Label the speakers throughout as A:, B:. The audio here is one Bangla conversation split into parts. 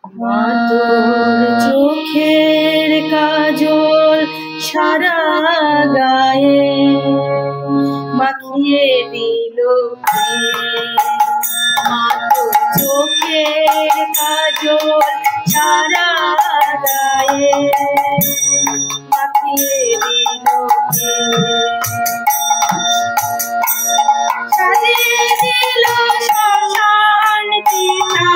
A: মা তোর চোখের কাজল সারা গায়ে মাখিয়ে দিল কে? মা তোর চোখের কাজল সারা গায়ে মাখিয়ে দিল কে? সাজিয়ে দিল শ্মশান চিতা,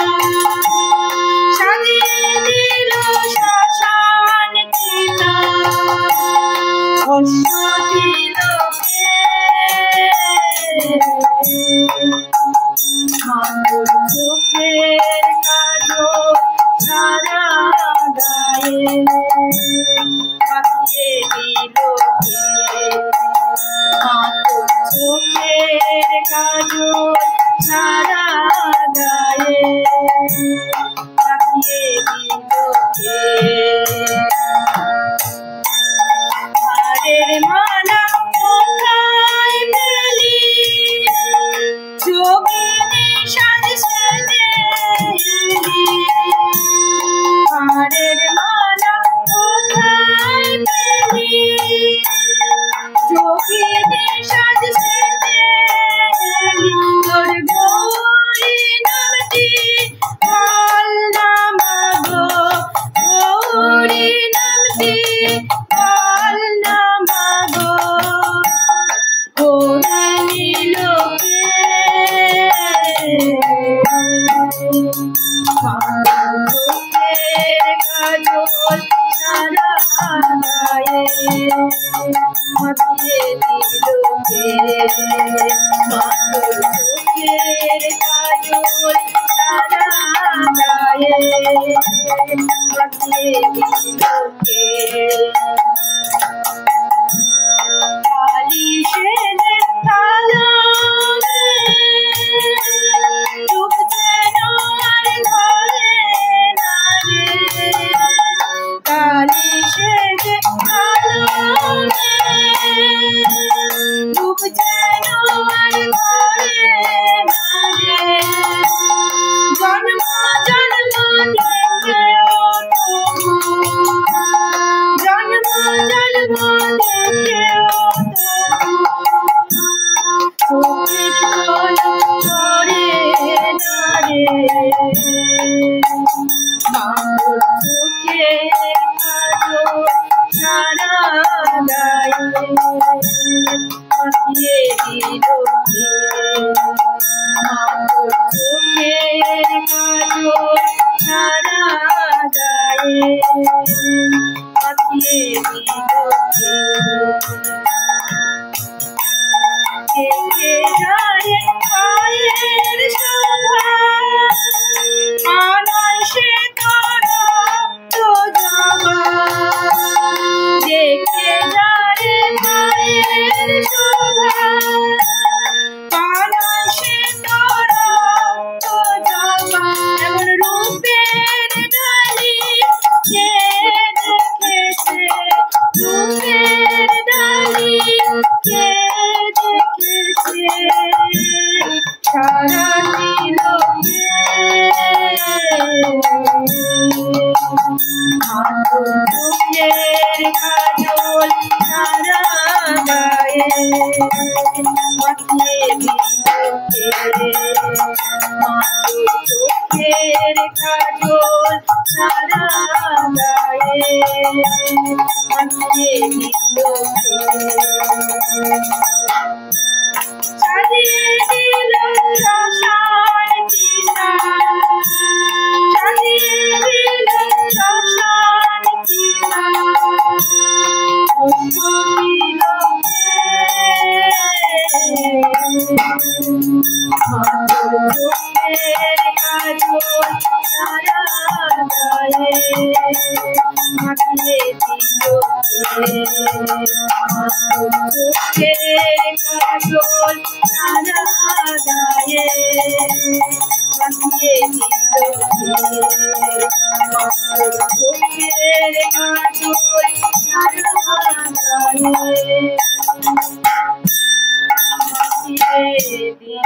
A: সাজিয়ে দিল শ্মশান চিতা, কষ্ট দিল কে? মা তোর চোখের কাজল সারা গায়ে মাখিয়ে দিল কে? মা তোর চোখের কাজল সারা গায়ে মাখিয়ে দিল কে? হারের মালা কোথায় পেলি, যোগিনী সাজ সেজে এলি। হারের মালা কোথায় পেলি, যোগিনী সাজ সেজে এলি। তোর গৌরী নামটি কাল না মাগো, গৌরী নামটি কাল না মাগো, করে নিল কে? মা তোর চোখের কাজল সারা গায়ে মাখিয়ে দিল কে? মা তোর চোখের কাজল সারা গায়ে মাখিয়ে দিল কে? কালি সেজে তালমে ডুবছে আর ঘরে না রে। কালি সেজে তালমে ডুবছে আর ঘরে না রে। জন্ম জন্ম দেখেও তবু, জন্ম জন্ম দেখেও তবু চোখের পলক পড়ে না রে। মা তোর চোখের কাজল সারা গায়ে মাখিয়ে দিল কে? মা তোর চোখের কাজল সারা গায়ে মাখিয়ে দিল কে? দেখে যারে পায়ের শোভা, আনয় সে তোর তো জবা। দেখে যারে পায়ের শোভা, আনয় সে তোর তো জবা। এমন রূপের ডালি কে দেখেছে, রূপের ডালি কে দেখেছে? সারা দিল কে? মা তোর চোখের কাজল সারা গায়ে মাখিয়ে দিল কে? মা তোর চোখের কাজল সারা গায়ে মাখিয়ে দিল কে? সাজিয়ে দিল শ্মশান চিতা, সাজিয়ে দিল শ্মশান চিতা, কষ্ট দিল কে? মা তোর চোখের কাজল সারা গায়ে মাখিয়ে দিল কে? মা তোর চোখের কাজল সারা গায়ে মাখিয়ে দিল কে? মা তোর চোখের কাজল সারা গায়ে মাখিয়ে দিল কে?